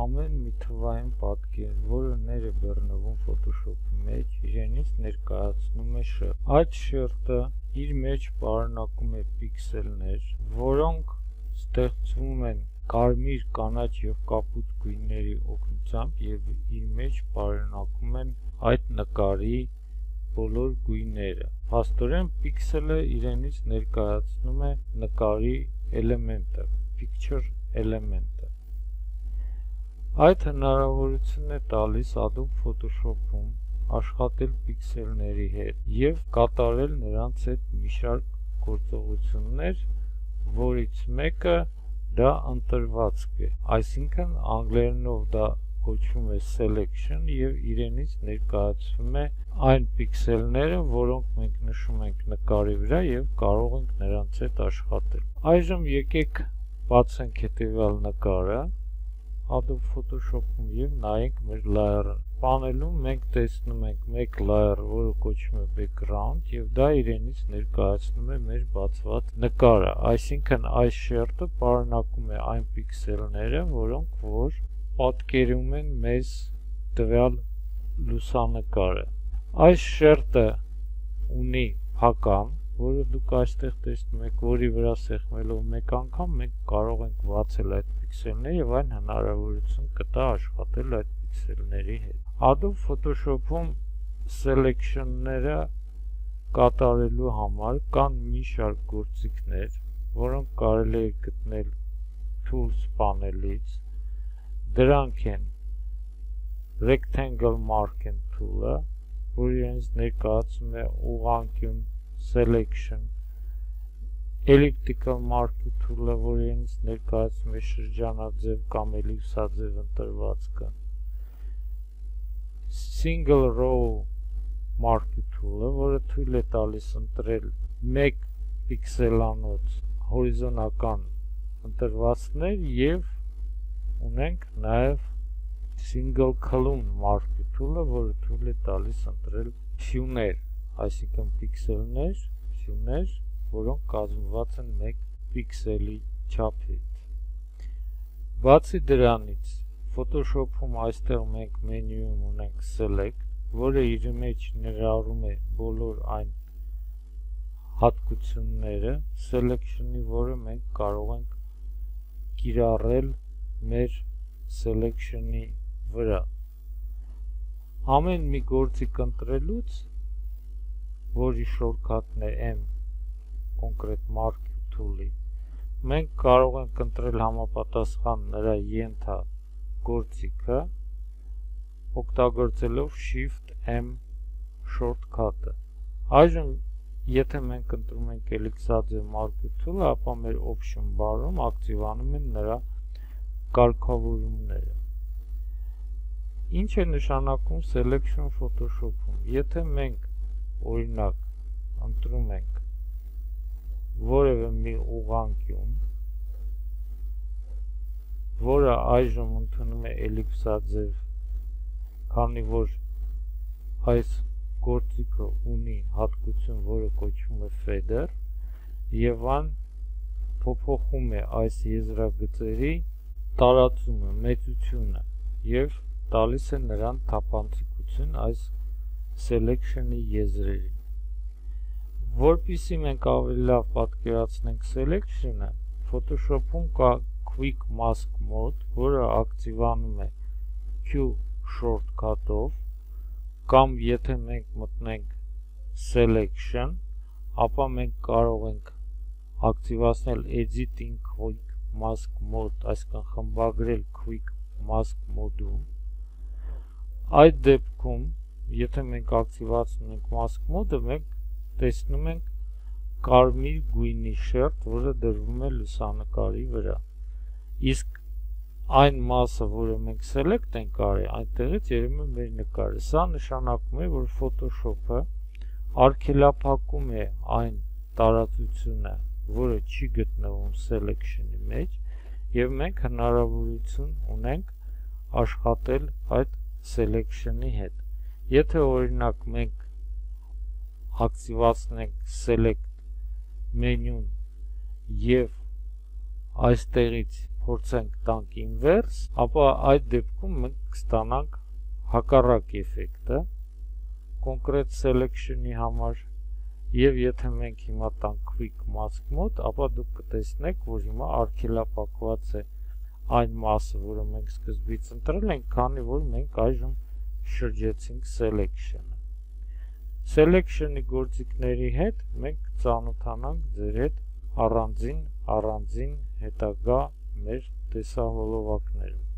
Ամեն մի թվային պատկեր, որը ներ է բռնվում Photoshop-ի մեջ, իրենից ներկայացնում է շերտ։ Այդ շերտը իր մեջ պարունակում է պիքսելներ, որոնք ստեղծվում են կարմիր, կանաչ և կապույտ գույների օգնությամբ և իր մեջ պարունակում են այդ նկարի բոլոր գույները։ Փաստորեն, պիքսելը իրենից ներկայացնում է նկարի էլեմենտը, picture էլեմենտը։ Այդ հնարավորությունն է տալիս Adobe Photoshop-ում աշխատել պիքսելների հետ և կատարել նրանց հետ մի շարք գործողություններ, որից մեկը դա ընտրվածք է, այսինքն անգլերենով դա կոչվում է selection և իրենից ներկայացվում է այն պիքսելները, որոնք մենք նշում ենք նկարի վրա և կարող ենք նրանց հետ աշխատել։ Այժմ եկեք բացենք հետևյալ նկարը Adobe Photoshop-ում և նայենք մեր layer-ը։ Պանելում մենք տեսնում ենք մեկ layer, որը կոչվում է background և դա իրենից ներկայացնում է մեր բացված նկարը, այսինքն այս շերտը պարունակում է այն պիքսելները, որոնք որ պատկերում են մեզ տվյալ լուսանկարը։ Այս շերտը ունի փական, որը դուք այստեղ տեսնում եք, որի վրա սեղմելով մեկ անգամ մենք կարող ենք բացել այդ պիքսելները և այն հնարավորություն կտա աշխատել այդ պիքսելների հետ։ Adobe Photoshop-ում selection-ները կատարելու համար կան մի շարք գործիքներ, որոնք կարելի է գտնել Tools պանելից։ Դրանք են Rectangle Marking Tool-ը, որ իրենց ներկայացում է ուղղանկյուն selection, Elliptical Marking Tool-ը, որ իրենց ներկայացում է շրջանաձև կամ էլիպսաձև ընտրվածքը, Single Row Marking Tool-ը, որը թույլ է տալիս ընտրել մեկ պիքսելանոց հորիզոնական ընտրվածքներ և ունենք նաև Single Column Marking Tool-ը, որը թույլ է տալիս ընտրել փյուներ, այսինքն պիքսելներ, փյուներ, որոնք կազմված են մեկ պիքսելի չափից։ Բացի դրանից, Photoshop-ում այստեղ մենք մենյուում ունենք Select, որը իր մեջ ներառում է բոլոր այն հատկությունները Selection-ի, որը մենք կարող ենք կիրառել մեր Selection-ի վրա։ Ամեն մի գործիք ընտրելուց, որի շորտքաթն է M, կոնկրետ Marking Tool-ի, մենք կարող ենք ընտրել համապատասխան նրա ենթա գործիքը, օգտագործելով Shift-M շորտքաթը։ Այժմ, եթե մենք ընտրում ենք էլիպսաձև Marking Tool-ը, ապա մեր Option Bar-ում ակտիվանում են նրա կարգավորումները։ Ինչ է նշանակում Selection Photoshop-ում։ Եթե մենք, օրինակ, ընտրում ենք որևէ մի ուղղանկյուն, որը այժմ ընդունում է էլիպսաձև, քանի որ այս գործիքը ունի հատկություն, որը կոչվում է Feather, և այն փոփոխում է այս եզրագծերի տարածումը, մեծությունը և տալիս է նրան թափանցիկություն այս Selection-ի եզրերին։ Որպեսզի մենք ավելի լավ պատկերացնենք Selection-ը, Photoshop-ում կա Quick Mask Mode, որը ակտիվանում է Q shortcut-ով, կամ եթե մենք մտնենք Selection, ապա մենք կարող ենք ակտիվացնել Editing Quick Mask Mode, այսինքն խմբագրել Quick Mask Mode-ում։ Այդ դեպքում, եթե մենք ակտիվացնում ենք Mask Mode-ը, մենք տեսնում ենք կարմիր գույնի շերտ, որը դրվում է լուսանկարի վրա։ Իսկ այն մասը, որը մենք select ենք արել, այնտեղից երևում է մեր նկարը։ Սա նշանակում է, որ Photoshop-ը արգելափակում է այն տարածությունը, որը չի գտնվում selection-ի մեջ, և մենք հնարավորություն ունենք աշխատել այդ selection-ի հետ։ Եթե օրինակ մենք ակտիվացնենք select մենյուն եւ այստեղից փորձենք տանք inverse, ապա այդ դեպքում մենք կստանանք հակառակ էֆեկտը կոնկրետ selection-ի համար եւ եթե մենք հիմա տանք quick mask mode, ապա դուք կտեսնեք, որ հիմա արգելափակված է այն մասը, որը մենք սկզբից ընտրել ենք, քանի որ մենք այժմ շրջեցինք selection-ը։ Selection-ի գործիքների հետ մենք ծանոթանանք ձեր հետ առանձին հետագա մեր տեսահոլովակներում։